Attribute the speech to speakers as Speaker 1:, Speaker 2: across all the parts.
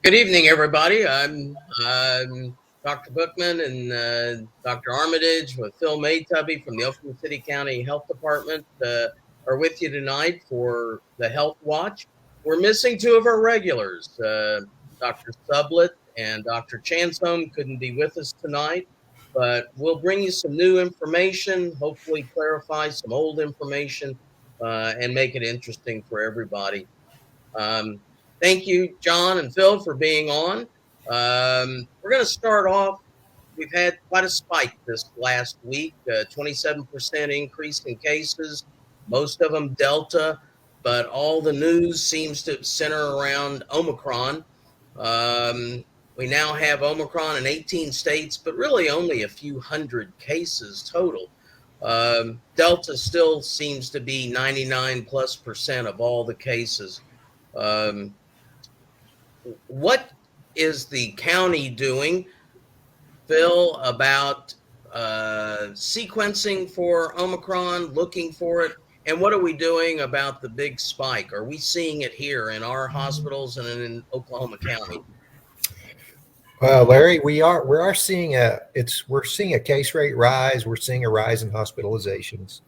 Speaker 1: Good evening, everybody. I'm Dr. Bookman and Dr. Armitage with Phil Maytubby from the Oklahoma City County Health Department are with you tonight for the Health Watch. We're missing two of our regulars. Dr. Sublett and Dr. Chansome couldn't be with us tonight, but we'll bring you some new information, hopefully clarify some old information, and make it interesting for everybody. Um, Thank you, John and Phil, for being on. We're going to start off. We've had quite a spike this last week, 27% increase in cases, most of them Delta, but all the news seems to center around Omicron. We now have Omicron in 18 states, but really only a few hundred cases total. Delta still seems to be 99+% of all the cases. Um, what is the county doing, Phil, about sequencing for Omicron, looking for it? And what are we doing about the big spike? Are we seeing it here in our hospitals and in Oklahoma County?
Speaker 2: Well, Larry, we are seeing we're seeing a case rate rise. We're seeing a rise in hospitalizations.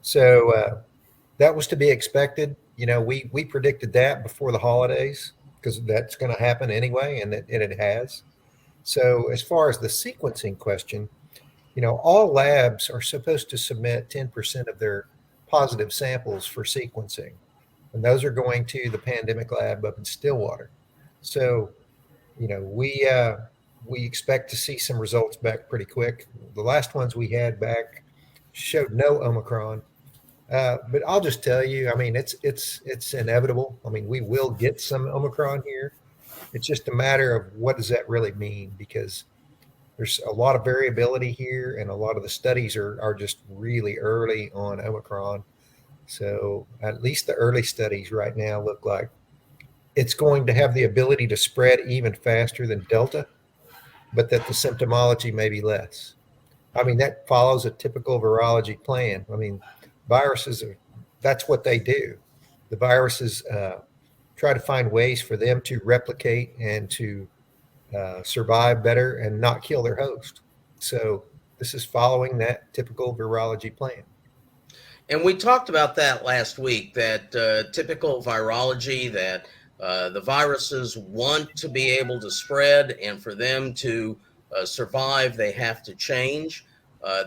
Speaker 2: So that was to be expected. We predicted that before the holidays because that's going to happen anyway, and it has. So as far as the sequencing question, all labs are supposed to submit 10% of their positive samples for sequencing, and those are going to the pandemic lab up in Stillwater. So we expect to see some results back pretty quick. The last ones we had back showed no Omicron, but I'll just tell you, I mean, it's inevitable. I mean, we will get some Omicron here. It's just a matter of what does that really mean, because there's a lot of variability here, and a lot of the studies are just really early on Omicron. So at least the early studies right now look like it's going to have the ability to spread even faster than Delta, but that the symptomology may be less. I mean, that follows a typical virology plan. I mean, viruses that's what they do. The viruses try to find ways for them to replicate and to survive better and not kill their host. So this is following that typical virology plan.
Speaker 1: And we talked about that last week, that typical virology, that the viruses want to be able to spread, and for them to survive, they have to change.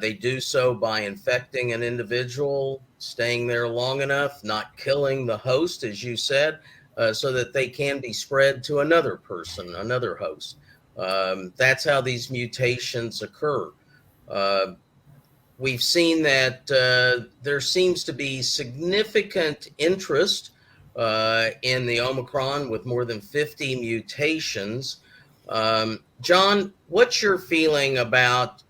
Speaker 1: They do so by infecting an individual, staying there long enough, not killing the host, as you said, so that they can be spread to another person, another host. That's how these mutations occur. Uh, we've seen that there seems to be significant interest in the Omicron with more than 50 mutations. John, what's your feeling about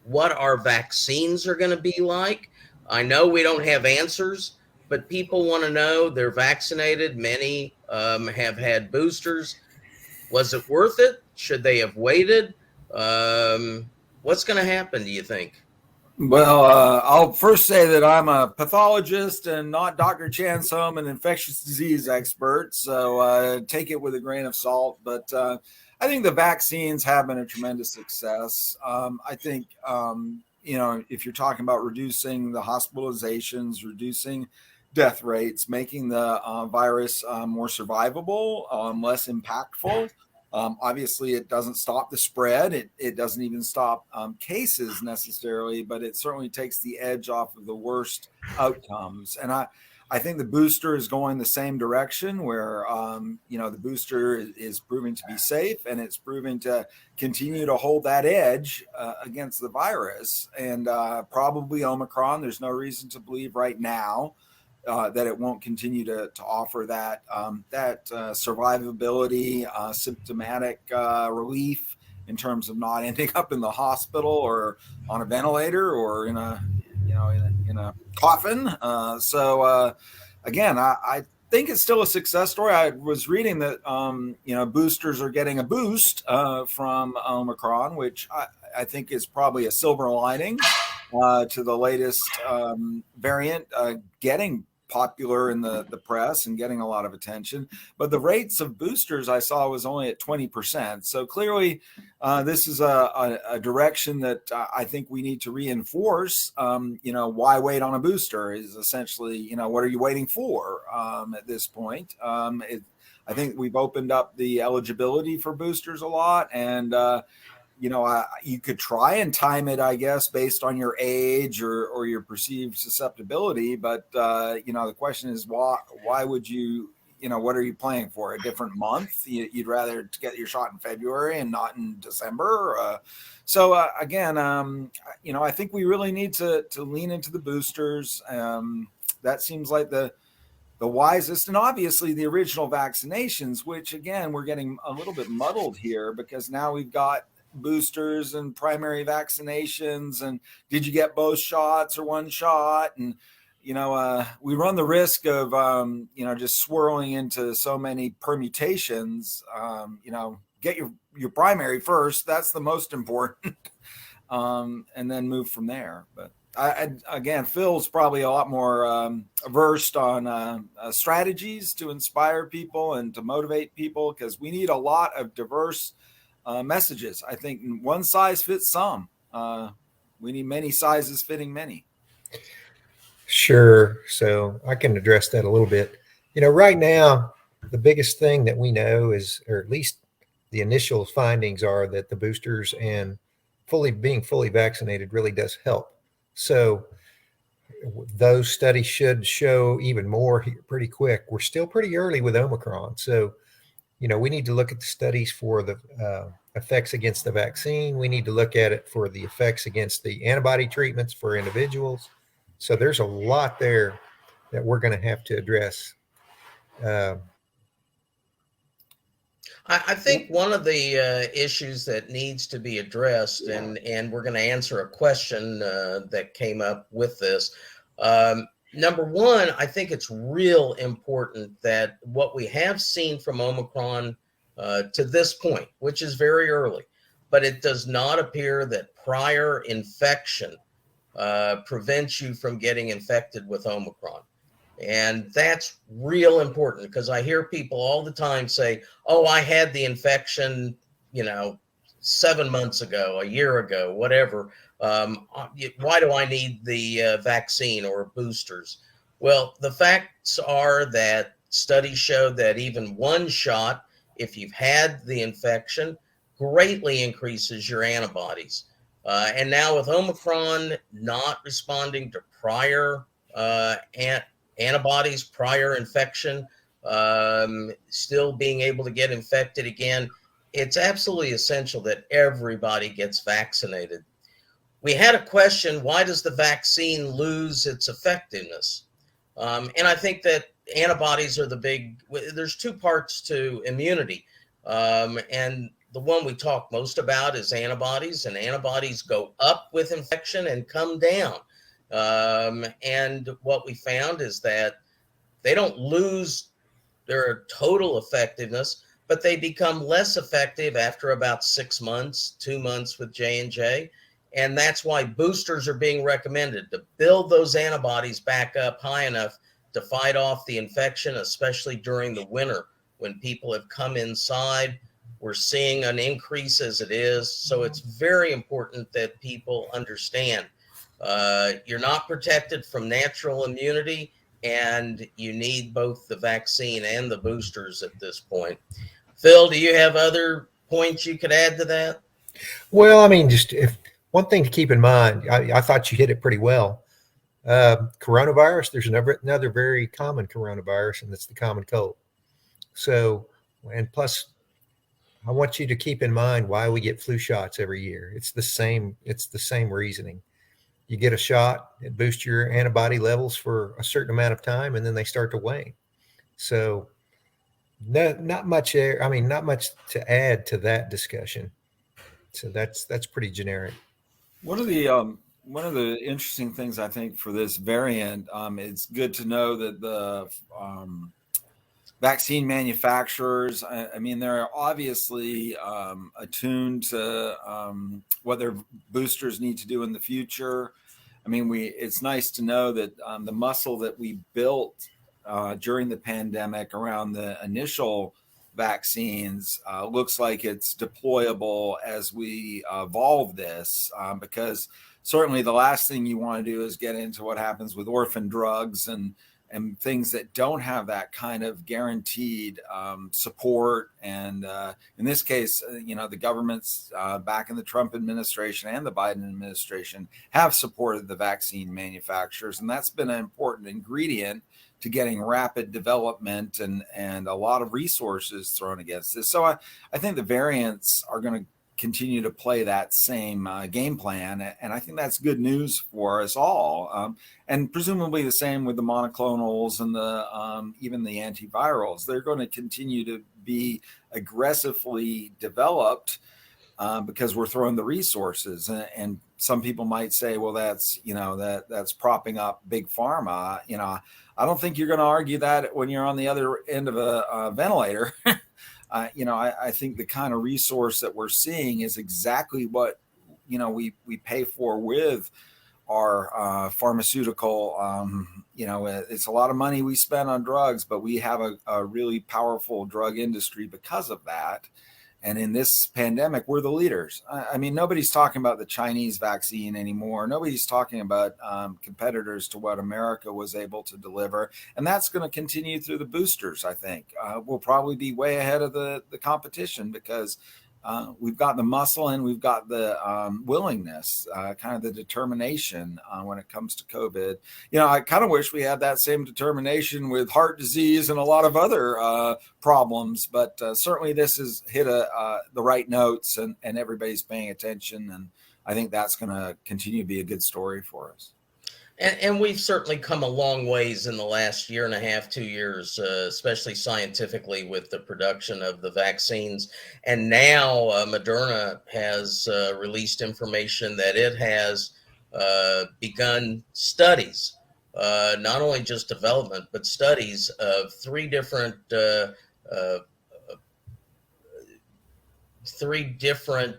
Speaker 1: what our vaccines are going to be like? I know we don't have answers, but people want to know. They're vaccinated. Many have had boosters. Was it worth it? Should they have waited? What's going to happen, do you think?
Speaker 3: Well, I'll first say that I'm a pathologist and not Dr. Chansome, an infectious disease expert. So take it with a grain of salt. But I think the vaccines have been a tremendous success. I think, if you're talking about reducing the hospitalizations, reducing death rates, making the virus more survivable, less impactful. Obviously, it doesn't stop the spread. It doesn't even stop cases necessarily, but it certainly takes the edge off of the worst outcomes. And I think the booster is going the same direction, where the booster is proving to be safe, and it's proving to continue to hold that edge against the virus. And probably Omicron, there's no reason to believe right now that it won't continue to offer that survivability, symptomatic relief in terms of not ending up in the hospital or on a ventilator or in a coffin. Again, I think it's still a success story. I was reading that boosters are getting a boost from Omicron, which I think is probably a silver lining to the latest variant getting popular in the press and getting a lot of attention. But the rates of boosters I saw was only at 20%. So clearly, this is a direction that I think we need to reinforce. Why wait on a booster is essentially, what are you waiting for at this point? I think we've opened up the eligibility for boosters a lot, and you could try and time it, I guess, based on your age or your perceived susceptibility. But the question is, why would you? What are you planning for? A different month? You'd rather get your shot in February and not in December. Again, I think we really need to lean into the boosters. That seems like the wisest, and obviously the original vaccinations, which again, we're getting a little bit muddled here because now we've got boosters and primary vaccinations, and did you get both shots or one shot? And we run the risk of just swirling into so many permutations. Get your primary first, that's the most important, and then move from there. But again, Phil's probably a lot more versed on strategies to inspire people and to motivate people, because we need a lot of diverse messages. I think one size fits some. We need many sizes fitting many.
Speaker 2: Sure. So I can address that a little bit. Right now, the biggest thing that we know is, or at least the initial findings are, that the boosters and being fully vaccinated really does help. So those studies should show even more pretty quick. We're still pretty early with Omicron. So, we need to look at the studies for the effects against the vaccine. We need to look at it for the effects against the antibody treatments for individuals. So there's a lot there that we're going to have to address.
Speaker 1: I think one of the issues that needs to be addressed, and we're going to answer a question that came up with this. Number one, I think it's real important that what we have seen from Omicron to this point, which is very early, but it does not appear that prior infection prevents you from getting infected with Omicron. And that's real important, because I hear people all the time say, oh, I had the infection, 7 months ago, a year ago, whatever. Why do I need the vaccine or boosters? Well, the facts are that studies show that even one shot, if you've had the infection, greatly increases your antibodies. And now with Omicron not responding to prior antibodies, prior infection, still being able to get infected again, it's absolutely essential that everybody gets vaccinated. We had a question, why does the vaccine lose its effectiveness? And I think that antibodies are there's two parts to immunity. And the one we talk most about is antibodies, and antibodies go up with infection and come down. And what we found is that they don't lose their total effectiveness, but they become less effective after about 6 months, 2 months with J&J. And that's why boosters are being recommended, to build those antibodies back up high enough to fight off the infection, especially during the winter when people have come inside. We're seeing an increase as it is. So it's very important that people understand you're not protected from natural immunity, and you need both the vaccine and the boosters at this point. Phil, do you have other points you could add to that?
Speaker 2: Well, just if one thing to keep in mind, I thought you hit it pretty well. Coronavirus, there's another very common coronavirus, and it's the common cold. So, and plus, I want you to keep in mind why we get flu shots every year. It's the same reasoning. You get a shot, it boosts your antibody levels for a certain amount of time, and then they start to wane. So not much to add to that discussion. So that's pretty generic.
Speaker 3: One of the interesting things I think for this variant, it's good to know that the vaccine manufacturers, they're obviously attuned to what their boosters need to do in the future. I mean, it's nice to know that the muscle that we built during the pandemic around the initial vaccines looks like it's deployable as we evolve this, because certainly the last thing you want to do is get into what happens with orphan drugs and things that don't have that kind of guaranteed support. And in this case, the governments back in the Trump administration and the Biden administration have supported the vaccine manufacturers. And that's been an important ingredient to getting rapid development and a lot of resources thrown against this. So I think the variants are going to continue to play that same game plan. And I think that's good news for us all. And presumably the same with the monoclonals and the even the antivirals. They're going to continue to be aggressively developed because we're throwing the resources. And some people might say, well, that's propping up big pharma. I don't think you're going to argue that when you're on the other end of a ventilator. I think the kind of resource that we're seeing is exactly what, we pay for with our pharmaceutical. It's a lot of money we spend on drugs, but we have a really powerful drug industry because of that. And in this pandemic, we're the leaders. I mean, nobody's talking about the Chinese vaccine anymore. Nobody's talking about competitors to what America was able to deliver. And that's going to continue through the boosters, I think. We'll probably be way ahead of the competition because we've got the muscle and we've got the willingness, kind of the determination when it comes to COVID. I kind of wish we had that same determination with heart disease and a lot of other problems, but certainly this has hit the right notes and everybody's paying attention. And I think that's going to continue to be a good story for us.
Speaker 1: And we've certainly come a long ways in the last year and a half, 2 years, especially scientifically with the production of the vaccines. And now Moderna has released information that it has begun studies, not only just development, but studies of three different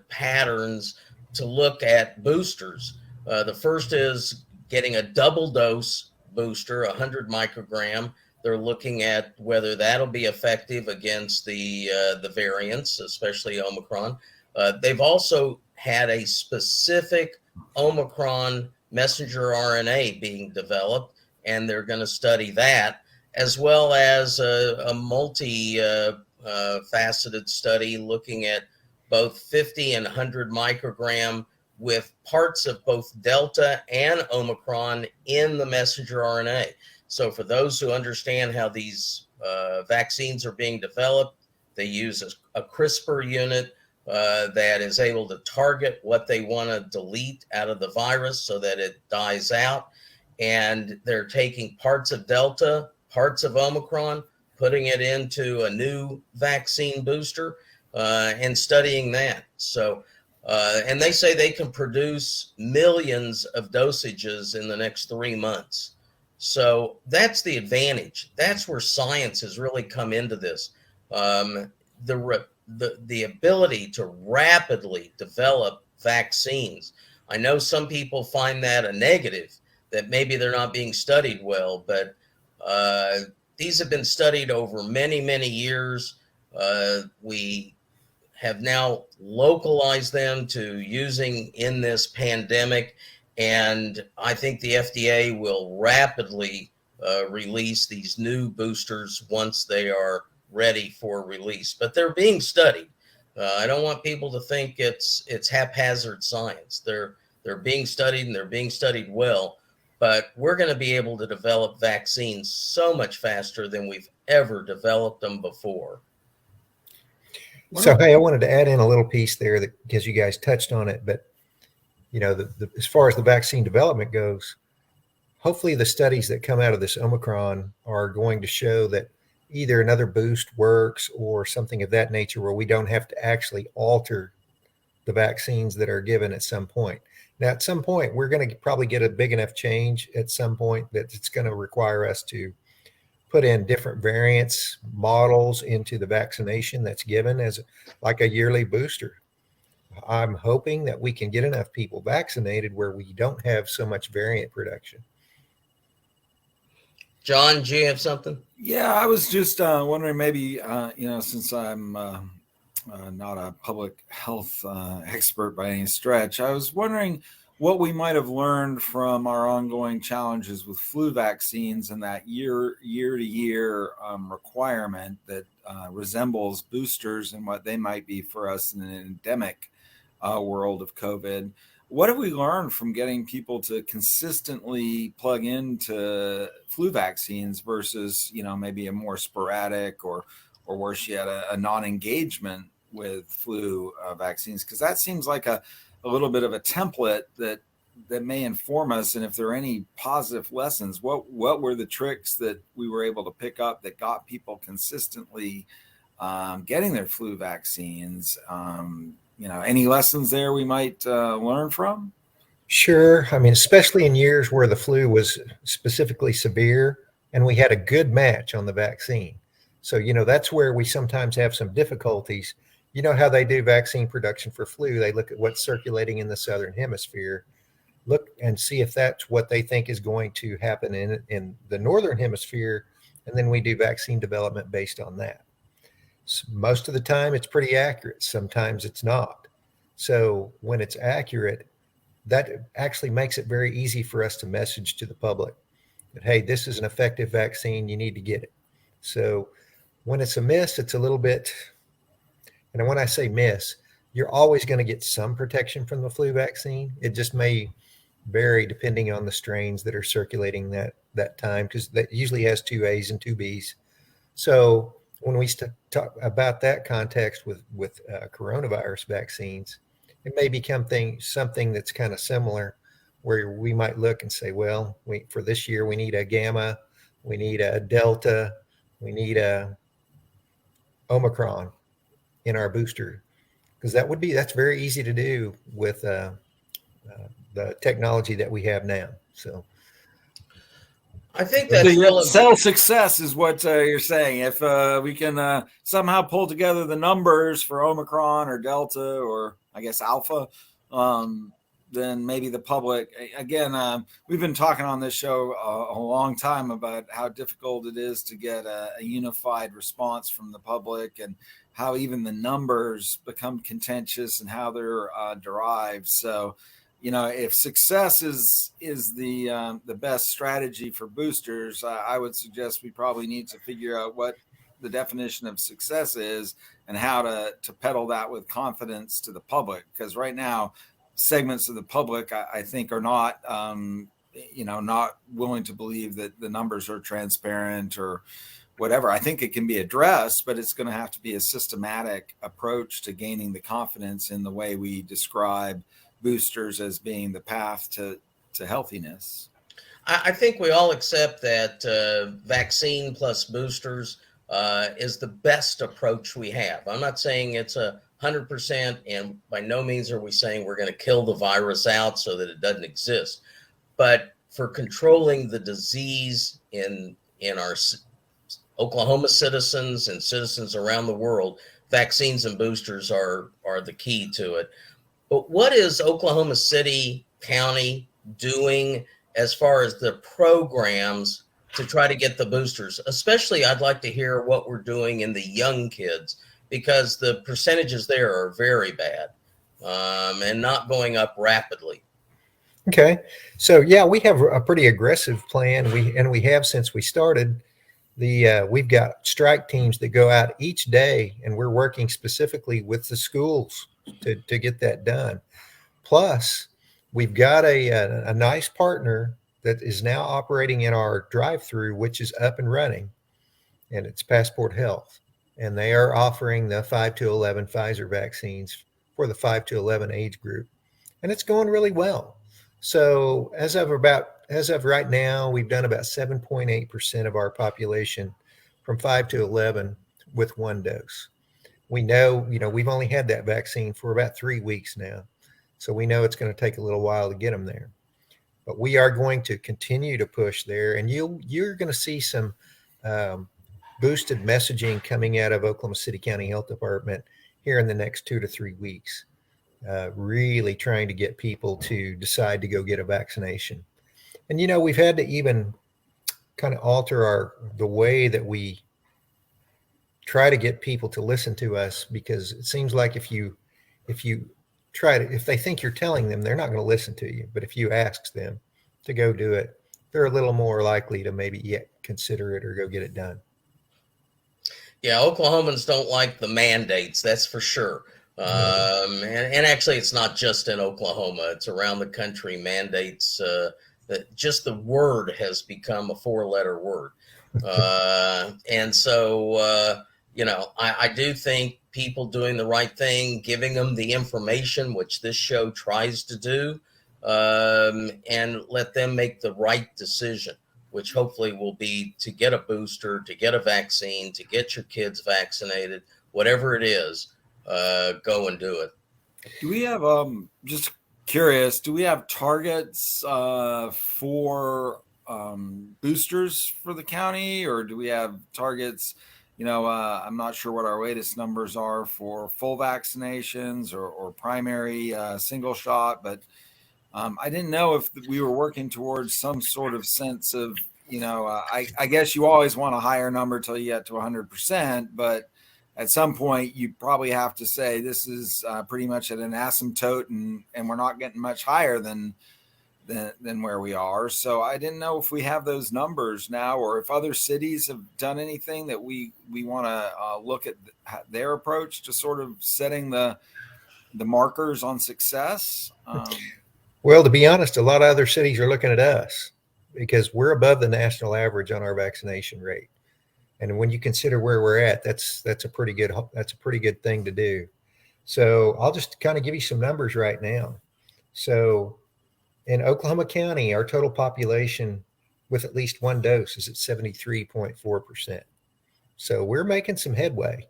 Speaker 1: patterns to look at boosters. The first is getting a double dose booster, 100 microgram. They're looking at whether that'll be effective against the variants, especially Omicron. They've also had a specific Omicron messenger RNA being developed, and they're going to study that, as well as a multi-faceted study looking at both 50 and 100 microgram with parts of both Delta and Omicron in the messenger RNA. So for those who understand how these vaccines are being developed, they use a CRISPR unit that is able to target what they want to delete out of the virus so that it dies out. And they're taking parts of Delta, parts of Omicron, putting it into a new vaccine booster and studying that. So and they say they can produce millions of dosages in the next 3 months. So that's the advantage. That's where science has really come into this. The ability to rapidly develop vaccines. I know some people find that a negative, that maybe they're not being studied well, but these have been studied over many, many years. We have now localized them to using in this pandemic. And I think the FDA will rapidly release these new boosters once they are ready for release. But they're being studied. I don't want people to think it's haphazard science. They're being studied, and they're being studied well. But we're going to be able to develop vaccines so much faster than we've ever developed them before.
Speaker 2: So, hey, I wanted to add in a little piece there because you guys touched on it, but as far as the vaccine development goes, hopefully the studies that come out of this Omicron are going to show that either another boost works or something of that nature where we don't have to actually alter the vaccines that are given at some point. Now, at some point, we're going to probably get a big enough change at some point that it's going to require us to put in different variants models into the vaccination that's given as like a yearly booster. I'm hoping that we can get enough people vaccinated where we don't have so much variant production.
Speaker 1: John, do you have something?
Speaker 3: Yeah, I was just wondering, maybe since I'm not a public health expert by any stretch, I was wondering what we might have learned from our ongoing challenges with flu vaccines and that year to year requirement that resembles boosters and what they might be for us in an endemic world of COVID. What have we learned from getting people to consistently plug into flu vaccines versus, maybe a more sporadic or worse yet, a non-engagement with flu vaccines? Because that seems like a little bit of a template that may inform us. And if there are any positive lessons, what were the tricks that we were able to pick up that got people consistently getting their flu vaccines? Any lessons there we might learn from?
Speaker 2: Sure. I mean, especially in years where the flu was specifically severe and we had a good match on the vaccine. So, that's where we sometimes have some difficulties. You know how they do vaccine production for flu? They look at what's circulating in the southern hemisphere, look and see if that's what they think is going to happen in the northern hemisphere. And then we do vaccine development based on that. Most of the time it's pretty accurate. Sometimes it's not. So when it's accurate, that actually makes it very easy for us to message to the public that, hey, this is an effective vaccine. You need to get it. So when it's a miss, it's a little bit, and when I say miss, you're always going to get some protection from the flu vaccine. It just may vary depending on the strains that are circulating that time, because that usually has 2 A's and 2 B's. So when we talk about that context with coronavirus vaccines, it may become something that's kind of similar, where we might look and say, well, for this year, we need a Gamma, we need a Delta, we need a Omicron in our booster, because that's very easy to do with the technology that we have now. So
Speaker 1: I think that's still
Speaker 3: sell success is what you're saying. If we can somehow pull together the numbers for Omicron or Delta or I guess Alpha, then maybe the public, again, we've been talking on this show a long time about how difficult it is to get a unified response from the public, and how even the numbers become contentious and how they're derived. So, if success is the best strategy for boosters, I would suggest we probably need to figure out what the definition of success is and how to peddle that with confidence to the public. Because right now, segments of the public, I think, are not, not willing to believe that the numbers are transparent or whatever. I think it can be addressed, but it's going to have to be a systematic approach to gaining the confidence in the way we describe boosters as being the path to healthiness.
Speaker 1: I think we all accept that vaccine plus boosters is the best approach we have. I'm not saying it's 100%, and by no means are we saying we're going to kill the virus out so that it doesn't exist. But for controlling the disease in our Oklahoma citizens and citizens around the world, vaccines and boosters are the key to it. But what is Oklahoma City County doing as far as the programs to try to get the boosters? Especially, I'd like to hear what we're doing in the young kids, because the percentages there are very bad and not going up rapidly.
Speaker 2: Okay. So, yeah, we have a pretty aggressive plan. We have since we started. We've got strike teams that go out each day, and we're working specifically with the schools to get that done. Plus, we've got a nice partner that is now operating in our drive-through, which is up and running, and it's Passport Health. And they are offering the 5 to 11 Pfizer vaccines for the 5 to 11 age group. And it's going really well. So as of right now, we've done about 7.8% of our population from 5 to 11 with 1 dose. We know, we've only had that vaccine for about 3 weeks now. So we know it's going to take a little while to get them there. But we are going to continue to push there. And you're going to see some boosted messaging coming out of Oklahoma City County Health Department here in the next 2 to 3 weeks. really trying to get people to decide to go get a vaccination. And, we've had to even kind of alter the way that we try to get people to listen to us, because it seems like if you if they think you're telling them, they're not going to listen to you. But if you ask them to go do it, they're a little more likely to maybe consider it or go get it done.
Speaker 1: Yeah, Oklahomans don't like the mandates, that's for sure. And actually, it's not just in Oklahoma; it's around the country. Mandates, that just the word has become a 4-letter word, and so I do think people doing the right thing, giving them the information, which this show tries to do, and let them make the right decision, which hopefully will be to get a booster, to get a vaccine, to get your kids vaccinated, whatever it is, go and do it.
Speaker 3: Do we have, just curious, do we have targets for boosters for the county, or do we have targets? I'm not sure what our latest numbers are for full vaccinations or primary single shot, but I didn't know if we were working towards some sort of sense of, I guess you always want a higher number till you get to 100%, but at some point you probably have to say this is pretty much at an asymptote, and we're not getting much higher than where we are. So I didn't know if we have those numbers now, or if other cities have done anything that we want to look at their approach to sort of setting the markers on success.
Speaker 2: Well, to be honest, a lot of other cities are looking at us because we're above the national average on our vaccination rate. And when you consider where we're at, that's a pretty good thing to do. So I'll just kind of give you some numbers right now. So in Oklahoma County, our total population with at least one dose is at 73.4%. So we're making some headway.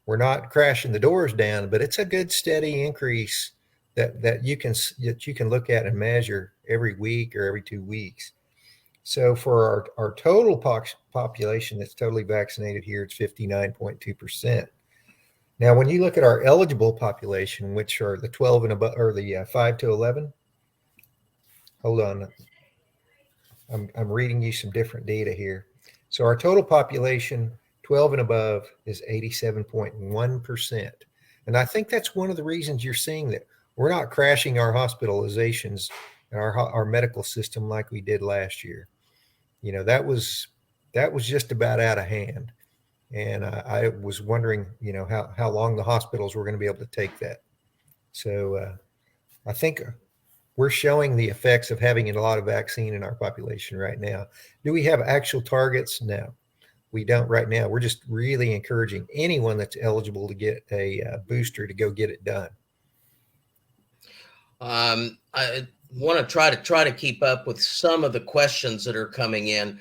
Speaker 2: We're not crashing the doors down, but it's a good steady increase that you can look at and measure every week or every 2 weeks. So for our total population that's totally vaccinated here, it's 59.2%. Now, when you look at our eligible population, which are the 12 and above, or the 5 to 11, hold on, I'm reading you some different data here. So our total population, 12 and above, is 87.1%. And I think that's one of the reasons you're seeing that we're not crashing our hospitalizations and our medical system like we did last year. That was just about out of hand. And I was wondering, how long the hospitals were going to be able to take that. So I think we're showing the effects of having a lot of vaccine in our population right now. Do we have actual targets? No, we don't right now. We're just really encouraging anyone that's eligible to get a booster to go get it done.
Speaker 1: I want to try to keep up with some of the questions that are coming in.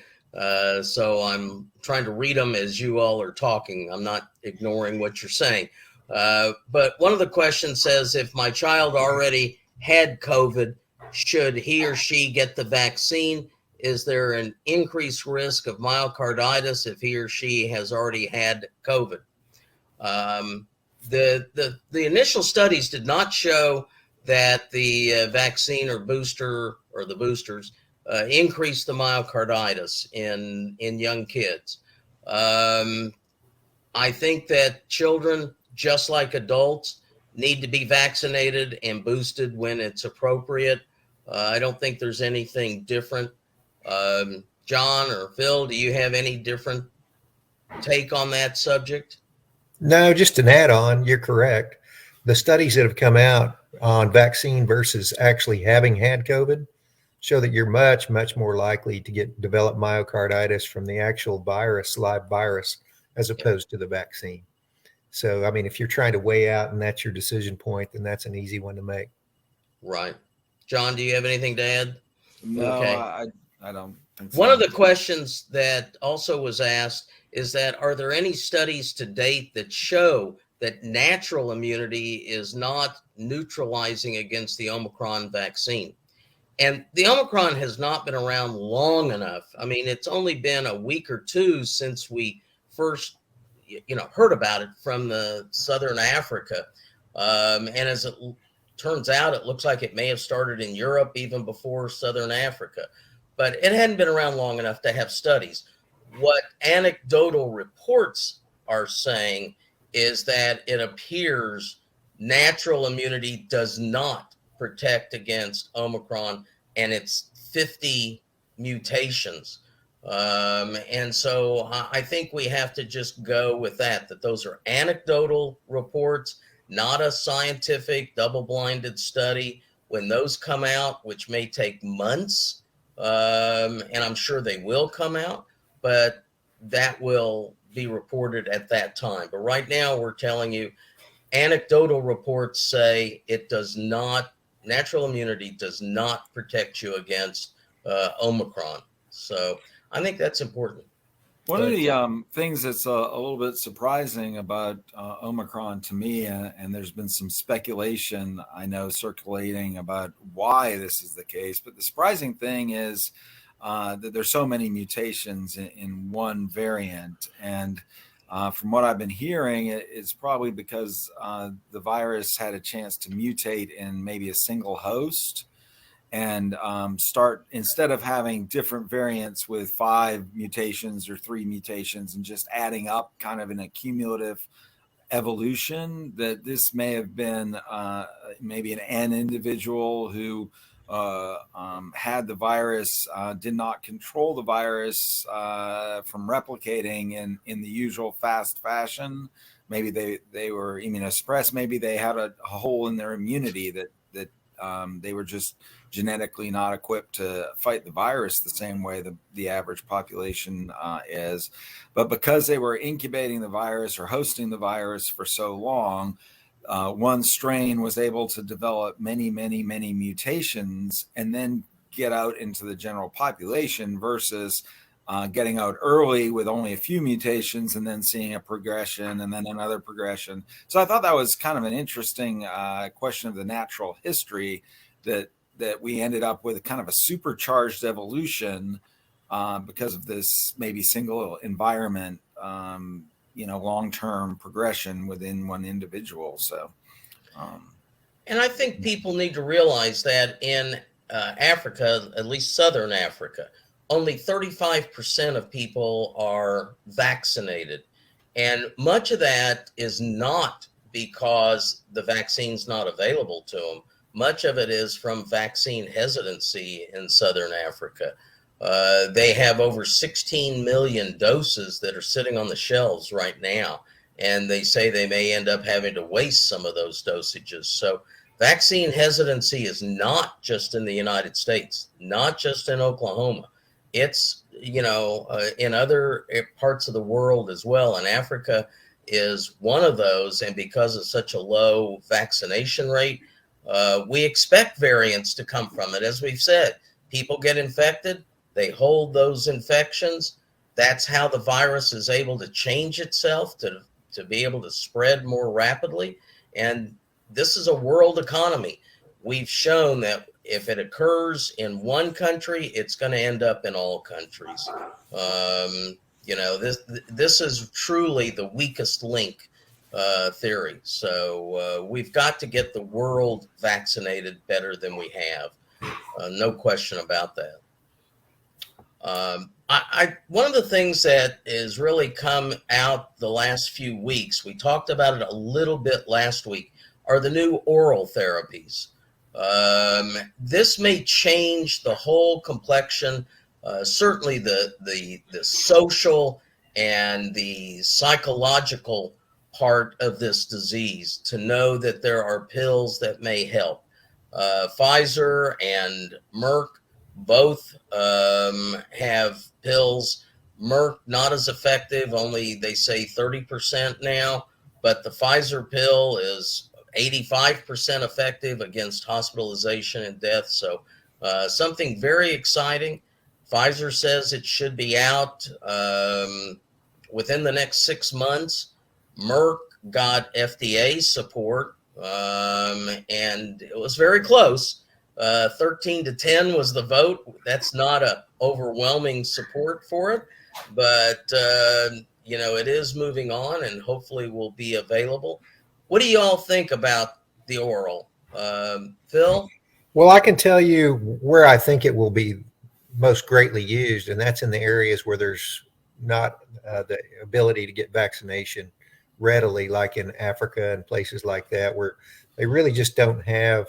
Speaker 1: So I'm trying to read them as you all are talking. I'm not ignoring what you're saying. But one of the questions says, if my child already had COVID, should he or she get the vaccine? Is there an increased risk of myocarditis if he or she has already had COVID? The initial studies did not show that the vaccine or booster or the boosters increase the myocarditis in young kids. I think that children, just like adults, need to be vaccinated and boosted when it's appropriate. I don't think there's anything different. John or Phil, do you have any different take on that subject?
Speaker 2: No, just an add-on. You're correct. The studies that have come out on vaccine versus actually having had COVID show that you're much, much more likely to develop myocarditis from the actual virus, live virus, as opposed to the vaccine. So, I mean, if you're trying to weigh out and that's your decision point, then that's an easy one to make.
Speaker 1: Right. John, do you have anything to add?
Speaker 3: No,
Speaker 1: Okay.
Speaker 3: I don't think so.
Speaker 1: One of the questions that also was asked is that, are there any studies to date that show that natural immunity is not neutralizing against the Omicron vaccine? And the Omicron has not been around long enough. I mean, it's only been a week or two since we first, heard about it from the Southern Africa. And as it turns out, it looks like it may have started in Europe even before Southern Africa, but it hadn't been around long enough to have studies. What anecdotal reports are saying is that it appears natural immunity does not protect against Omicron and its 50 mutations. And so I think we have to just go with that those are anecdotal reports, not a scientific double-blinded study. When those come out, which may take months, and I'm sure they will come out, but that will be reported at that time. But right now, we're telling you, anecdotal reports say it does not, natural immunity does not protect you against Omicron. So I think that's important.
Speaker 3: One of the things that's a little bit surprising about Omicron to me, and there's been some speculation I know circulating about why this is the case, but the surprising thing is that there's so many mutations in one variant. And from what I've been hearing, it's probably because the virus had a chance to mutate in maybe a single host and start, instead of having different variants with 5 mutations or 3 mutations and just adding up kind of in a cumulative evolution, that this may have been maybe an N individual who had the virus, did not control the virus from replicating in the usual fast fashion. Maybe they were immunosuppressed. Maybe they had a hole in their immunity that they were just genetically not equipped to fight the virus the same way the average population is. But because they were incubating the virus or hosting the virus for so long, one strain was able to develop many mutations and then get out into the general population versus getting out early with only a few mutations and then seeing a progression and then another progression. So I thought that was kind of an interesting question of the natural history, that we ended up with kind of a supercharged evolution because of this maybe single environment, long-term progression within one individual. So,
Speaker 1: and I think people need to realize that in Africa, at least Southern Africa, only 35% of people are vaccinated. And much of that is not because the vaccine's not available to them. Much of it is from vaccine hesitancy in Southern Africa. They have over 16 million doses that are sitting on the shelves right now, and they say they may end up having to waste some of those dosages. So vaccine hesitancy is not just in the United States, not just in Oklahoma. It's, in other parts of the world as well, and Africa is one of those. And because of such a low vaccination rate, we expect variants to come from it. As we've said, people get infected, they hold those infections. That's how the virus is able to change itself to be able to spread more rapidly. And this is a world economy. We've shown that if it occurs in one country, it's going to end up in all countries. This is truly the weakest link theory. So we've got to get the world vaccinated better than we have. No question about that. One of the things that has really come out the last few weeks, we talked about it a little bit last week, are the new oral therapies. This may change the whole complexion, certainly the social and the psychological part of this disease, to know that there are pills that may help. Pfizer and Merck both have pills. Merck not as effective, only they say 30% now, but the Pfizer pill is 85% effective against hospitalization and death. So something very exciting. Pfizer says it should be out within the next 6 months. Merck got FDA support, and it was very close. 13-10 was the vote. That's not a overwhelming support for it, but it is moving on and hopefully will be available. What do you all think about the oral? Phil?
Speaker 2: Well, I can tell you where I think it will be most greatly used, and that's in the areas where there's not the ability to get vaccination readily, like in Africa and places like that, where they really just don't have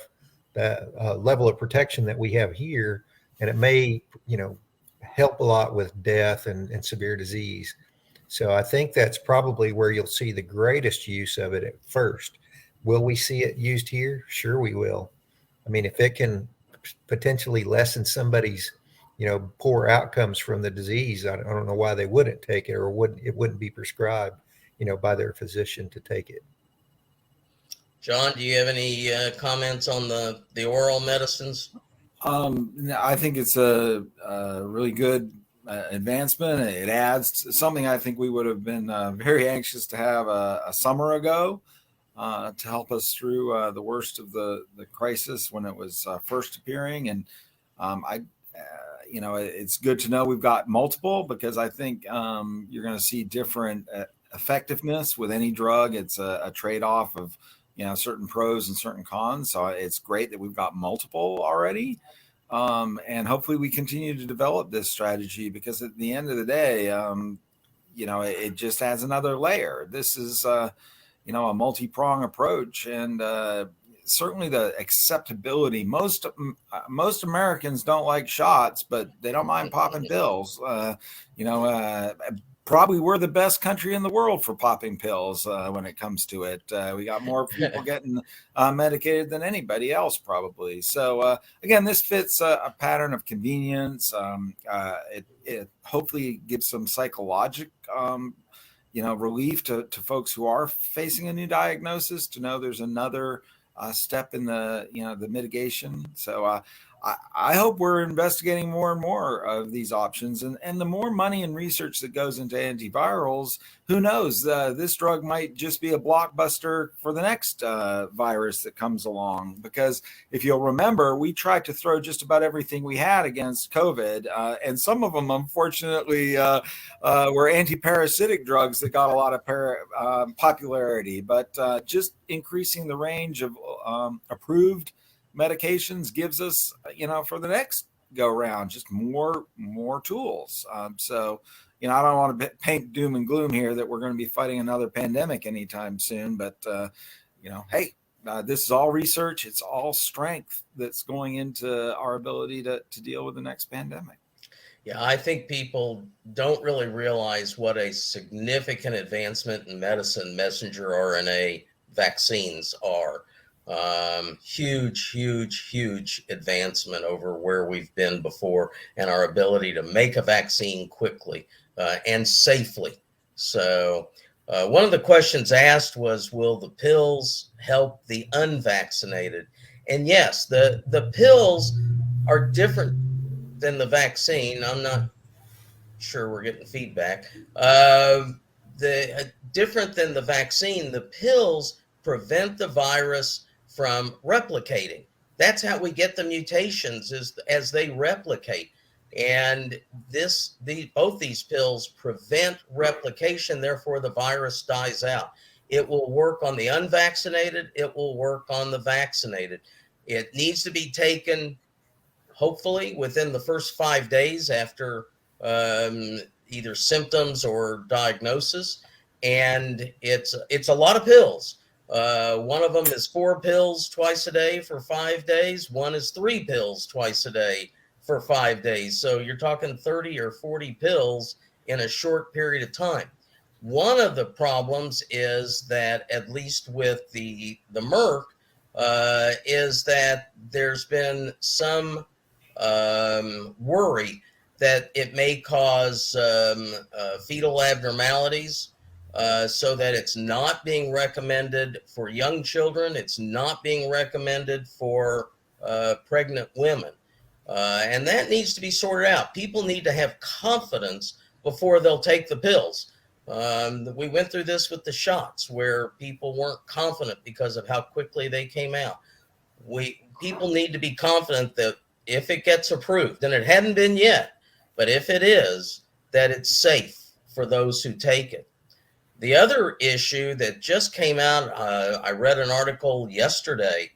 Speaker 2: the level of protection that we have here, and it may, help a lot with death and severe disease. So I think that's probably where you'll see the greatest use of it at first. Will we see it used here? Sure, we will. I mean, if it can potentially lessen somebody's, poor outcomes from the disease, I don't know why they wouldn't take it, or wouldn't be prescribed, by their physician to take it.
Speaker 1: John, do you have any comments on the oral medicines?
Speaker 3: I think it's a really good advancement. It adds something I think we would have been very anxious to have a summer ago to help us through the worst of the crisis when it was first appearing. And it's good to know we've got multiple, because I think you're going to see different effectiveness with any drug. It's a trade-off of certain pros and certain cons. So it's great that we've got multiple already. And hopefully we continue to develop this strategy, because at the end of the day, it just adds another layer. This is, a multi-prong approach, and certainly the acceptability. Most Americans don't like shots, but they don't mind popping pills. Probably we're the best country in the world for popping pills when it comes to it. We got more people getting medicated than anybody else, probably. So again, this fits a pattern of convenience. It hopefully gives some psychological relief to folks who are facing a new diagnosis, to know there's another step in the the mitigation. So I hope we're investigating more and more of these options, and the more money and research that goes into antivirals, who knows, this drug might just be a blockbuster for the next virus that comes along. Because if you'll remember, we tried to throw just about everything we had against COVID, and some of them, unfortunately, were anti-parasitic drugs that got a lot of popularity. But just increasing the range of approved medications gives us, for the next go round, just more tools. So, I don't want to paint doom and gloom here that we're going to be fighting another pandemic anytime soon, but hey, this is all research. It's all strength that's going into our ability to deal with the next pandemic.
Speaker 1: Yeah, I think people don't really realize what a significant advancement in medicine messenger RNA vaccines are. Huge advancement over where we've been before, and our ability to make a vaccine quickly and safely. So one of the questions asked was, will the pills help the unvaccinated? And yes, the pills are different than the vaccine. I'm not sure we're getting feedback. Different than the vaccine, the pills prevent the virus from replicating. That's how we get the mutations, is as they replicate. And both these pills prevent replication, therefore the virus dies out. It will work on the unvaccinated, it will work on the vaccinated. It needs to be taken, hopefully, within the first 5 days after either symptoms or diagnosis. And it's a lot of pills. One of them is 4 pills twice a day for 5 days. One is 3 pills twice a day for 5 days. So you're talking 30 or 40 pills in a short period of time. One of the problems is that, at least with the Merck, is that there's been some worry that it may cause fetal abnormalities. So that it's not being recommended for young children. It's not being recommended for pregnant women. And that needs to be sorted out. People need to have confidence before they'll take the pills. We went through this with the shots, where people weren't confident because of how quickly they came out. People need to be confident that if it gets approved, and it hadn't been yet, but if it is, that it's safe for those who take it. The other issue that just came out, I read an article yesterday,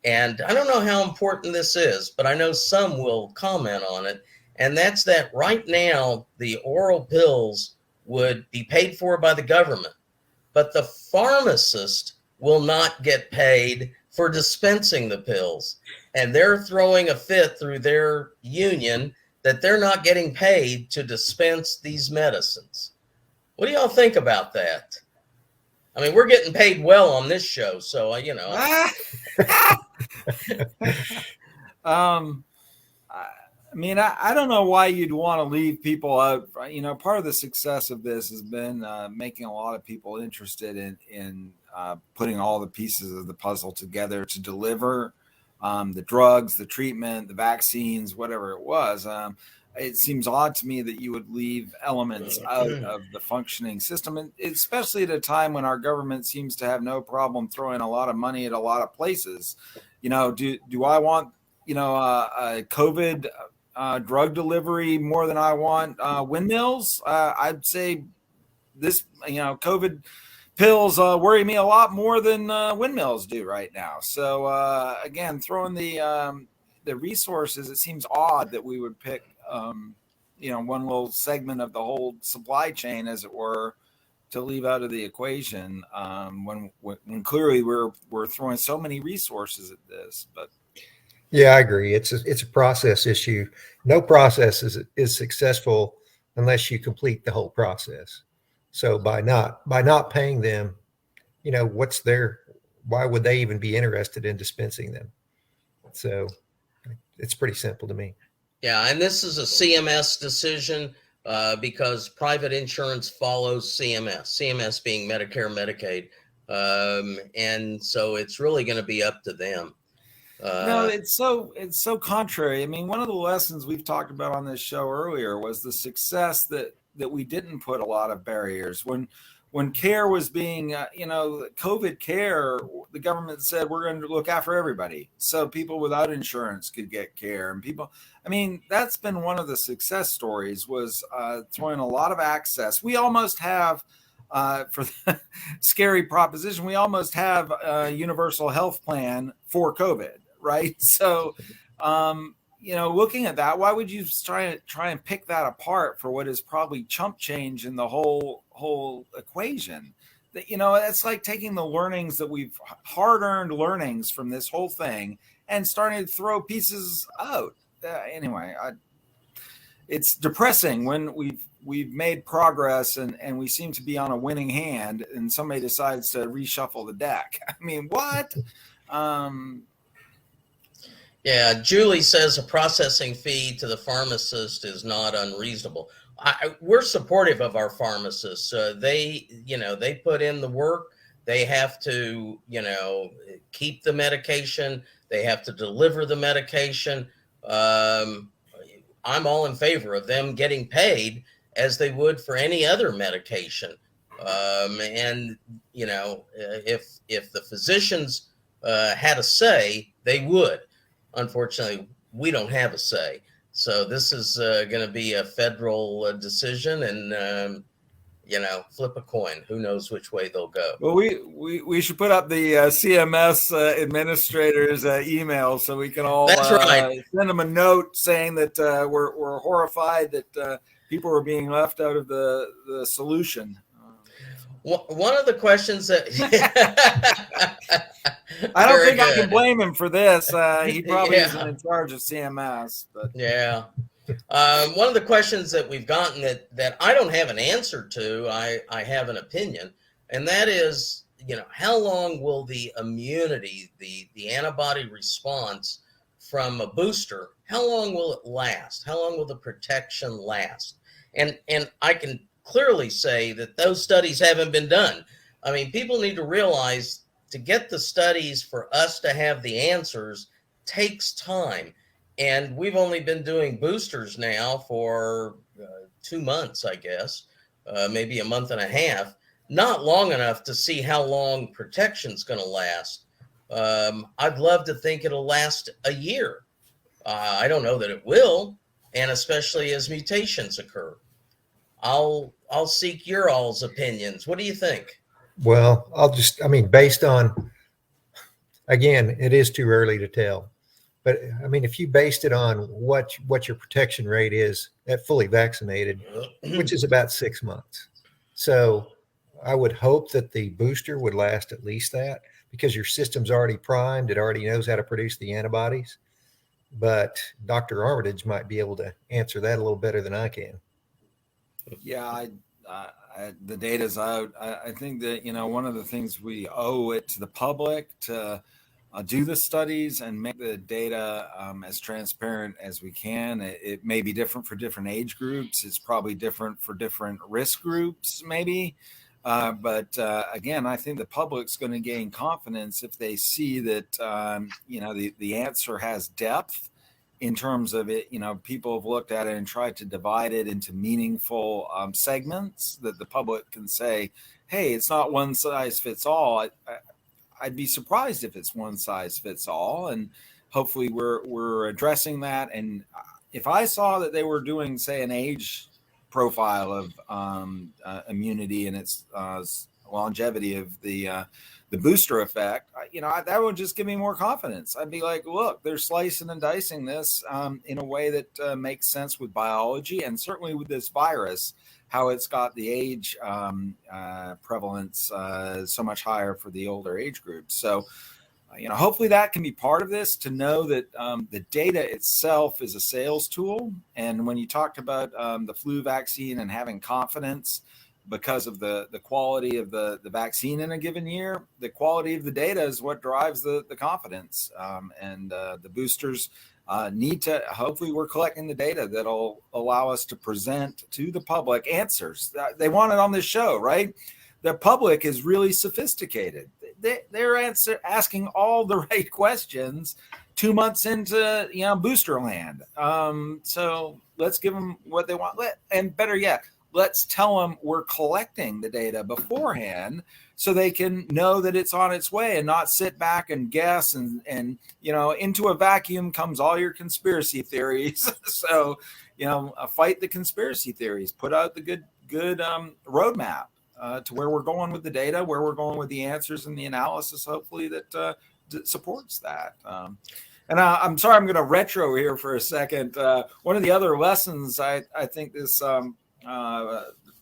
Speaker 1: and I don't know how important this is, but I know some will comment on it. And that's that right now, the oral pills would be paid for by the government, but the pharmacist will not get paid for dispensing the pills. And they're throwing a fit through their union that they're not getting paid to dispense these medicines. What do y'all think about that? I mean, we're getting paid well on this show, so you know.
Speaker 3: I mean, I don't know why you'd want to leave people out. You know, part of the success of this has been making a lot of people interested in putting all the pieces of the puzzle together to deliver the drugs, the treatment, the vaccines, whatever it was. It seems odd to me that you would leave elements out of the functioning system, and especially at a time when our government seems to have no problem throwing a lot of money at a lot of places. You know, do I want, you know, a COVID drug delivery more than I want windmills? I'd say this, you know, COVID pills worry me a lot more than windmills do right now. So again, throwing the resources, it seems odd that we would pick you know, one little segment of the whole supply chain, as it were, to leave out of the equation when clearly we're throwing so many resources at this. But
Speaker 2: yeah, I agree. It's a process issue. No process is successful unless you complete the whole process. So by not paying them, you know, why would they even be interested in dispensing them? So it's pretty simple to me.
Speaker 1: Yeah, and this is a CMS decision because private insurance follows CMS being Medicare, Medicaid. And so it's really going to be up to them.
Speaker 3: No, it's so contrary. I mean, one of the lessons we've talked about on this show earlier was the success that we didn't put a lot of barriers. When care was being, you know, COVID care, the government said we're going to look after everybody. So people without insurance could get care, and people, I mean, that's been one of the success stories, was throwing a lot of access. We almost have, for the scary proposition, we almost have a universal health plan for COVID, right? So, you know, looking at that, why would you try and pick that apart for what is probably chump change in the whole equation? That, you know, it's like taking the learnings that we've hard-earned learnings from this whole thing and starting to throw pieces out. Anyway, it's depressing when we've made progress and we seem to be on a winning hand and somebody decides to reshuffle the deck. I mean, what?
Speaker 1: Yeah, Julie says a processing fee to the pharmacist is not unreasonable. We're supportive of our pharmacists. They put in the work. They have to, you know, keep the medication. They have to deliver the medication. I'm all in favor of them getting paid as they would for any other medication. And, you know, if the physicians had a say, they would. Unfortunately, we don't have a say. So this is going to be a federal decision, and you know, flip a coin. Who knows which way they'll go?
Speaker 3: Well, we should put up the CMS administrators' email so we can all
Speaker 1: right.
Speaker 3: Send them a note saying that we're horrified that people are being left out of the solution.
Speaker 1: One of the questions that
Speaker 3: I don't think I can blame him for this. He probably isn't in charge of CMS, but
Speaker 1: yeah. One of the questions that we've gotten that I don't have an answer to, I have an opinion, and that is, you know, how long will the immunity, the antibody response from a booster, how long will it last? How long will the protection last? And I can clearly say that those studies haven't been done. I mean, people need to realize to get the studies for us to have the answers takes time. And we've only been doing boosters now for 2 months, I guess, maybe a month and a half, not long enough to see how long protection's going to last. I'd love to think it'll last a year. I don't know that it will, and especially as mutations occur. I'll seek your all's opinions. What do you think?
Speaker 2: Well, based on, again, it is too early to tell. But I mean, if you based it on what your protection rate is at fully vaccinated, which is about 6 months. So I would hope that the booster would last at least that, because your system's already primed. It already knows how to produce the antibodies. But Dr. Armitage might be able to answer that a little better than I can.
Speaker 3: Yeah, the data's out. I think that, one of the things we owe it to the public to do the studies and make the data as transparent as we can. It may be different for different age groups. It's probably different for different risk groups, maybe. But again, I think the public's going to gain confidence if they see that, the answer has depth in terms of it. People have looked at it and tried to divide it into meaningful segments that the public can say, hey, it's not one size fits all. I'd be surprised if it's one size fits all. And hopefully we're addressing that. And if I saw that they were doing, say, an age profile of immunity and its longevity of the booster effect, that would just give me more confidence. I'd be like, look, they're slicing and dicing this in a way that makes sense with biology, and certainly with this virus, how it's got the age prevalence so much higher for the older age groups. So, hopefully that can be part of this, to know that the data itself is a sales tool. And when you talked about the flu vaccine and having confidence because of the quality of the vaccine in a given year, the quality of the data is what drives the confidence. And the boosters need to, hopefully we're collecting the data that'll allow us to present to the public answers. They want it on this show, right? The public is really sophisticated. They're asking all the right questions 2 months into booster land. So let's give them what they want. And better yet, let's tell them we're collecting the data beforehand so they can know that it's on its way and not sit back and guess. And into a vacuum comes all your conspiracy theories. So, fight the conspiracy theories, put out the good roadmap to where we're going with the data, where we're going with the answers and the analysis, hopefully that supports that. And I'm sorry, I'm going to retro here for a second. One of the other lessons I think this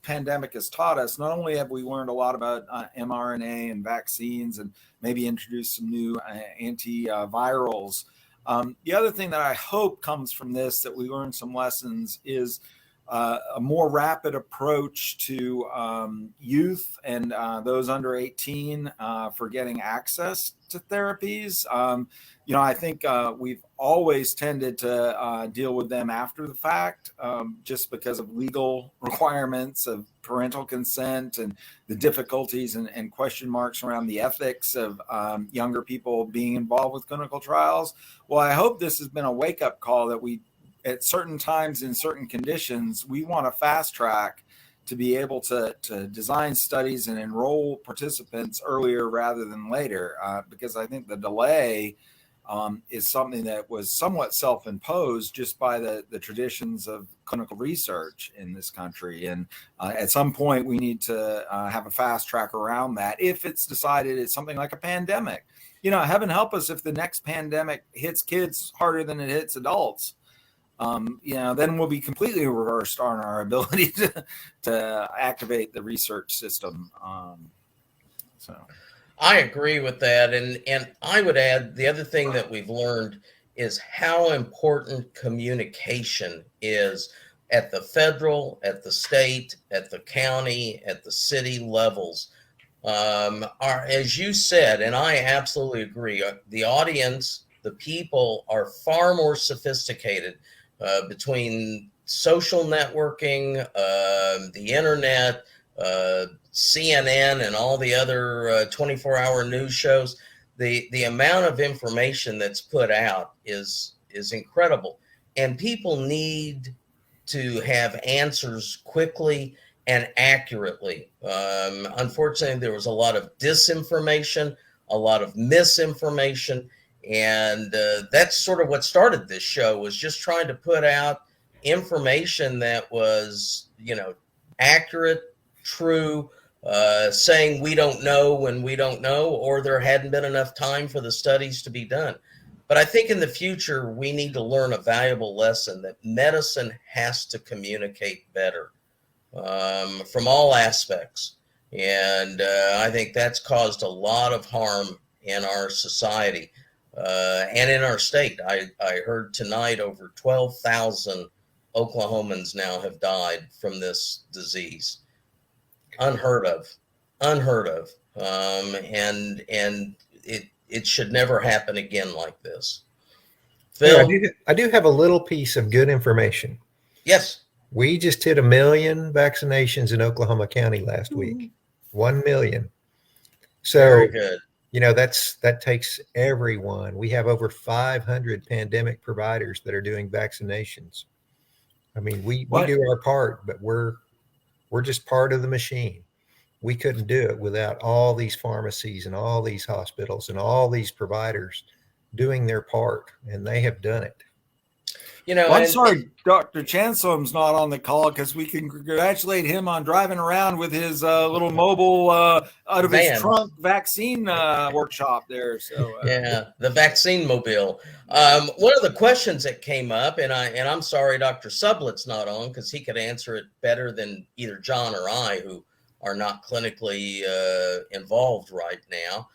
Speaker 3: pandemic has taught us, not only have we learned a lot about mRNA and vaccines and maybe introduced some new antivirals, the other thing that I hope comes from this, that we learn some lessons, is a more rapid approach to youth and those under 18 for getting access to therapies. I think we've always tended to deal with them after the fact, just because of legal requirements of parental consent and the difficulties and question marks around the ethics of younger people being involved with clinical trials. Well, I hope this has been a wake-up call that we, at certain times in certain conditions, we want to fast track to be able to design studies and enroll participants earlier rather than later, because I think the delay is something that was somewhat self-imposed just by the traditions of clinical research in this country. And at some point, we need to have a fast track around that if it's decided it's something like a pandemic. Heaven help us if the next pandemic hits kids harder than it hits adults. Then we'll be completely reversed on our ability to activate the research system. So
Speaker 1: I agree with that. And I would add, the other thing that we've learned is how important communication is at the federal, at the state, at the county, at the city levels. As you said, and I absolutely agree, the audience, the people are far more sophisticated between social networking, the internet, CNN, and all the other 24-hour news shows. The amount of information that's put out is incredible, and people need to have answers quickly and accurately. Unfortunately, there was a lot of disinformation, a lot of misinformation, and that's sort of what started this show, was just trying to put out information that was, accurate, true, saying we don't know when we don't know, or there hadn't been enough time for the studies to be done. But I think in the future, we need to learn a valuable lesson that medicine has to communicate better from all aspects. And I think that's caused a lot of harm in our society and in our state. I heard tonight over 12,000 Oklahomans now have died from this disease. Unheard of, unheard of. And it should never happen again like this. Phil?
Speaker 2: Yeah, I do have a little piece of good information.
Speaker 1: Yes.
Speaker 2: We just hit 1 million vaccinations in Oklahoma County last week. 1 million. So,
Speaker 1: very good.
Speaker 2: You know, that takes everyone. We have over 500 pandemic providers that are doing vaccinations. I mean, we do our part, but we're just part of the machine. We couldn't do it without all these pharmacies and all these hospitals and all these providers doing their part, and they have done it.
Speaker 1: You know,
Speaker 3: I'm sorry Dr. Chansom's not on the call, because we can congratulate him on driving around with his little mobile out of his trunk vaccine workshop there. So
Speaker 1: yeah, the vaccine mobile. One of the questions that came up, and I'm sorry Dr. Sublet's not on, because he could answer it better than either John or I, who are not clinically involved right now.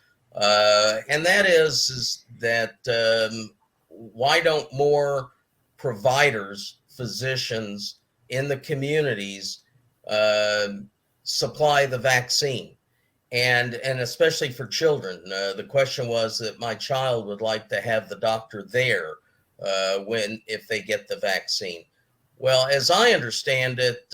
Speaker 1: And that is that why don't more providers, physicians in the communities supply the vaccine, and especially for children. The question was that my child would like to have the doctor there if they get the vaccine. Well, as I understand it,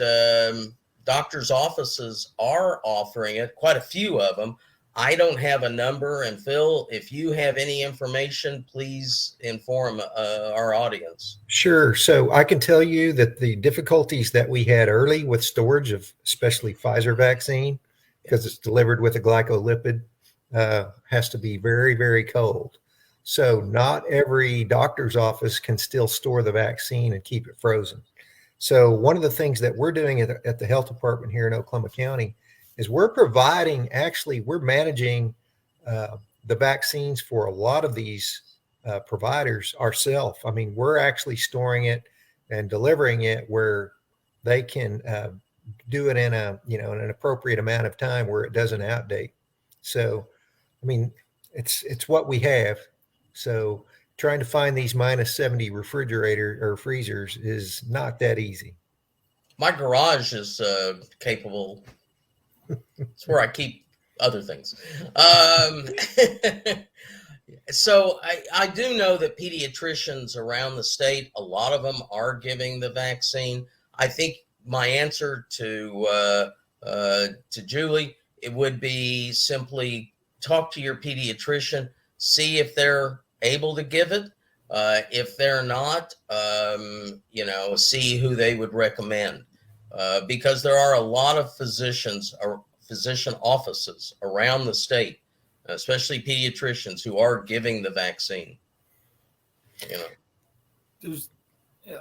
Speaker 1: doctors' offices are offering it, quite a few of them. I don't have a number, and Phil, if you have any information, please inform our audience.
Speaker 2: Sure. So I can tell you that the difficulties that we had early with storage of especially Pfizer vaccine, because it's delivered with a glycolipid, has to be very, very cold. So not every doctor's office can still store the vaccine and keep it frozen. So one of the things that we're doing at the health department here in Oklahoma County is we're managing the vaccines for a lot of these providers ourselves. I mean, we're actually storing it and delivering it where they can do it in an appropriate amount of time where it doesn't outdate. So, I mean, it's what we have. So trying to find these -70 refrigerator or freezers is not that easy.
Speaker 1: My garage is capable. It's where I keep other things. So I do know that pediatricians around the state, a lot of them are giving the vaccine. I think my answer to Julie, it would be simply talk to your pediatrician, see if they're able to give it. If they're not, see who they would recommend. Because there are a lot of physicians or physician offices around the state, especially pediatricians, who are giving the vaccine.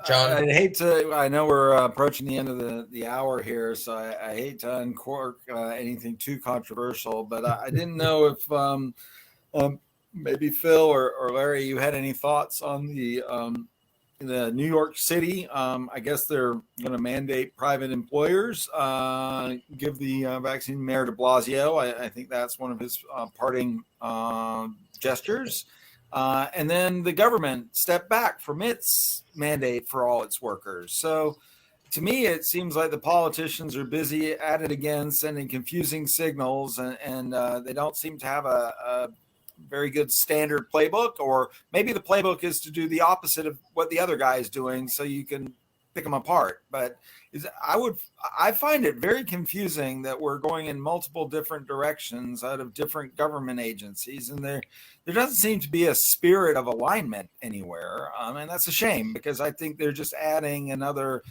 Speaker 3: John, I hate to. I know we're approaching the end of the hour here, so I hate to uncork anything too controversial. But I didn't know if maybe Phil or Larry, you had any thoughts on the New York City. I guess they're going to mandate private employers give the vaccine. Mayor de Blasio, I think that's one of his parting gestures. And then the government stepped back from its mandate for all its workers. So to me, it seems like the politicians are busy at it again, sending confusing signals, and they don't seem to have a very good standard playbook, or maybe the playbook is to do the opposite of what the other guy is doing, so you can pick them apart. But I find it very confusing that we're going in multiple different directions out of different government agencies, and there doesn't seem to be a spirit of alignment anywhere. And that's a shame, because I think they're just adding another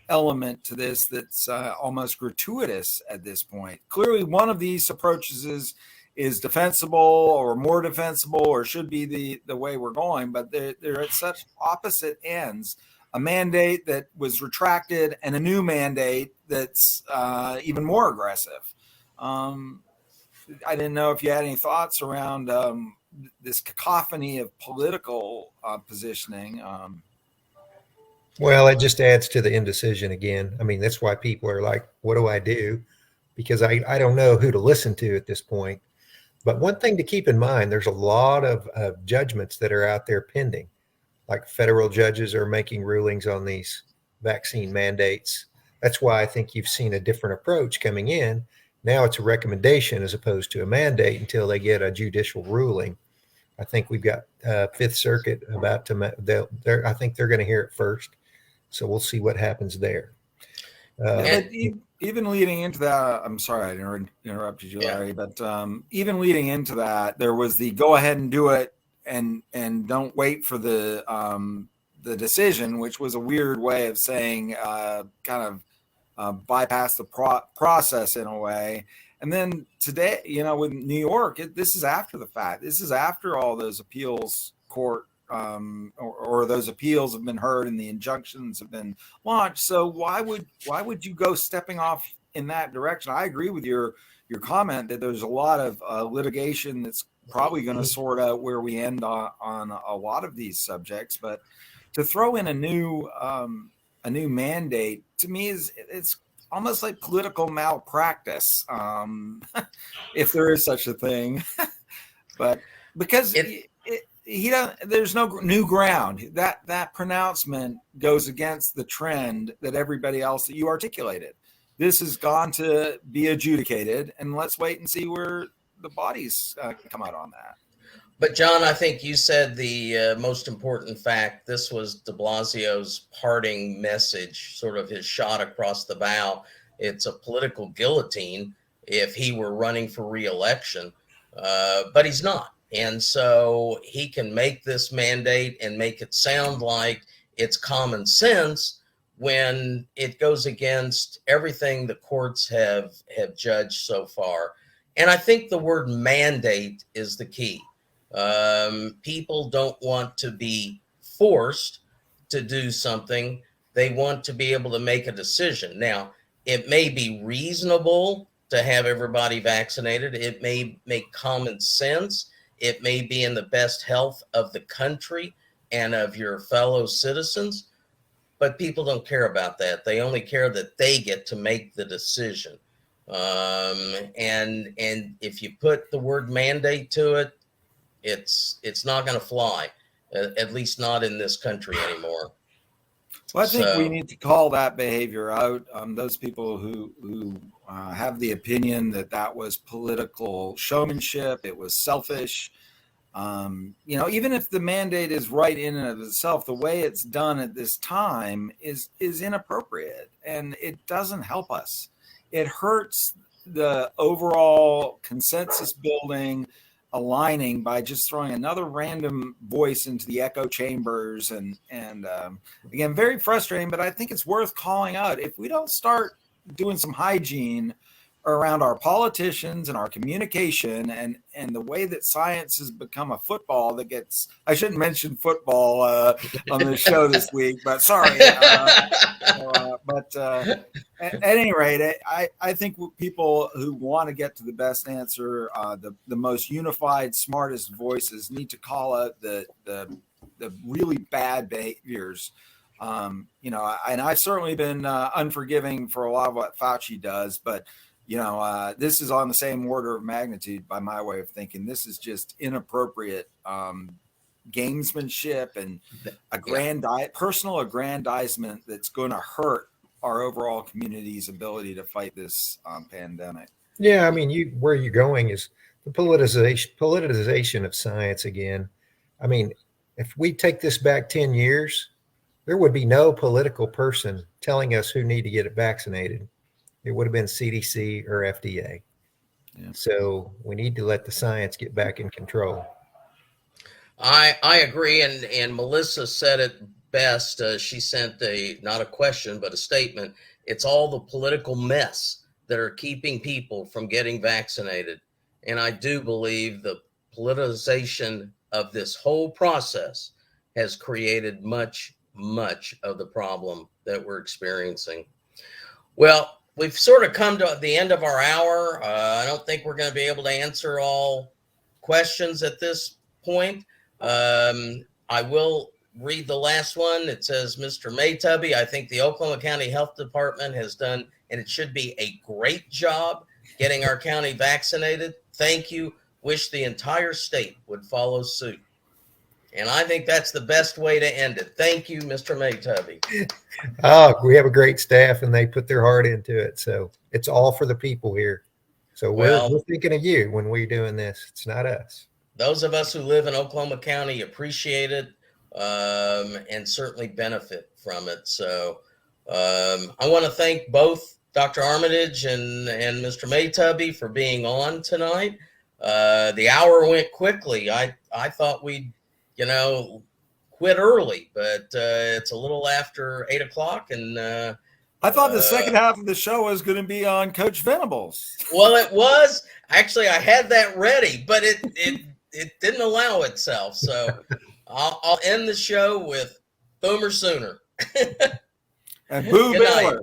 Speaker 3: element to this that's almost gratuitous at this point. Clearly, one of these approaches is defensible, or more defensible, or should be the way we're going, but they're at such opposite ends a mandate that was retracted and a new mandate that's even more aggressive. I didn't know if you had any thoughts around this cacophony of political positioning.
Speaker 2: Well, it just adds to the indecision again. I mean, that's why people are like, what do I do? Because I don't know who to listen to at this point. But one thing to keep in mind, there's a lot of judgments that are out there pending. Like federal judges are making rulings on these vaccine mandates. That's why I think you've seen a different approach coming in. Now it's a recommendation as opposed to a mandate until they get a judicial ruling. I think we've got Fifth Circuit about to, I think they're going to hear it first. So we'll see what happens there.
Speaker 3: But even leading into that, I'm sorry I interrupted you, Larry, but even leading into that, there was the go ahead and do it and don't wait for the decision, which was a weird way of saying kind of bypass the process in a way. And then today, with New York, this is after the fact. This is after all those appeals court or those appeals have been heard and the injunctions have been launched. So why would you go stepping off in that direction? I agree with your comment that there's a lot of litigation that's probably going to sort out where we end on a lot of these subjects. But to throw in a new mandate, to me, it's almost like political malpractice, if there is such a thing. But because there's no new ground. That pronouncement goes against the trend that everybody else that you articulated. This has gone to be adjudicated, and let's wait and see where the bodies come out on that.
Speaker 1: But John, I think you said the most important fact. This was de Blasio's parting message, sort of his shot across the bow. It's a political guillotine if he were running for re-election, but he's not. And so he can make this mandate and make it sound like it's common sense when it goes against everything the courts have judged so far. And I think the word mandate is the key. People don't want to be forced to do something. They want to be able to make a decision. Now, it may be reasonable to have everybody vaccinated. It may make common sense. It may be in the best health of the country and of your fellow citizens, but people don't care about that. They only care that they get to make the decision. And if you put the word mandate to it, it's not going to fly, at least not in this country anymore.
Speaker 3: Well, I think we need to call that behavior out. Those people who have the opinion that was political showmanship, it was selfish. Even if the mandate is right in and of itself, the way it's done at this time is inappropriate, and it doesn't help us. It hurts the overall consensus building, aligning by just throwing another random voice into the echo chambers, and again, very frustrating. But I think it's worth calling out. If we don't start doing some hygiene around our politicians and our communication and the way that science has become a football that gets, I shouldn't mention football on the show this week, but sorry. But at any rate, I think people who want to get to the best answer, the most unified, smartest voices need to call out the really bad behaviors. And I've certainly been unforgiving for a lot of what Fauci does, but this is on the same order of magnitude by my way of thinking. This is just inappropriate gamesmanship and personal aggrandizement that's going to hurt our overall community's ability to fight this pandemic.
Speaker 2: Yeah, I mean, where you're going is the politicization of science again. I mean, if we take this back 10 years, there would be no political person telling us who need to get vaccinated. It would have been CDC or FDA. Yeah. So we need to let the science get back in control.
Speaker 1: I agree, and Melissa said it best. She sent not a question, but a statement. It's all the political mess that are keeping people from getting vaccinated. And I do believe the politicization of this whole process has created much much of the problem that we're experiencing. Well, we've sort of come to the end of our hour. I don't think we're going to be able to answer all questions at this point. I will read the last one. It says, Mr. Maytubby, I think the Oklahoma County Health Department has done, and it should be a great job getting our county vaccinated. Thank you. Wish the entire state would follow suit. And I think that's the best way to end it. Thank you, Mr. Maytubby.
Speaker 2: Oh, we have a great staff and they put their heart into it. So it's all for the people here. So we're thinking of you when we're doing this. It's not us.
Speaker 1: Those of us who live in Oklahoma County appreciate it and certainly benefit from it. So I want to thank both Dr. Armitage and Mr. Maytubby for being on tonight. The hour went quickly. I thought we'd, quit early, but it's a little after 8 o'clock. And
Speaker 3: I thought the second half of the show was going to be on Coach Venables.
Speaker 1: Well, it was. Actually, I had that ready, but it didn't allow itself. So I'll end the show with Boomer Sooner.
Speaker 3: And Boo Baylor.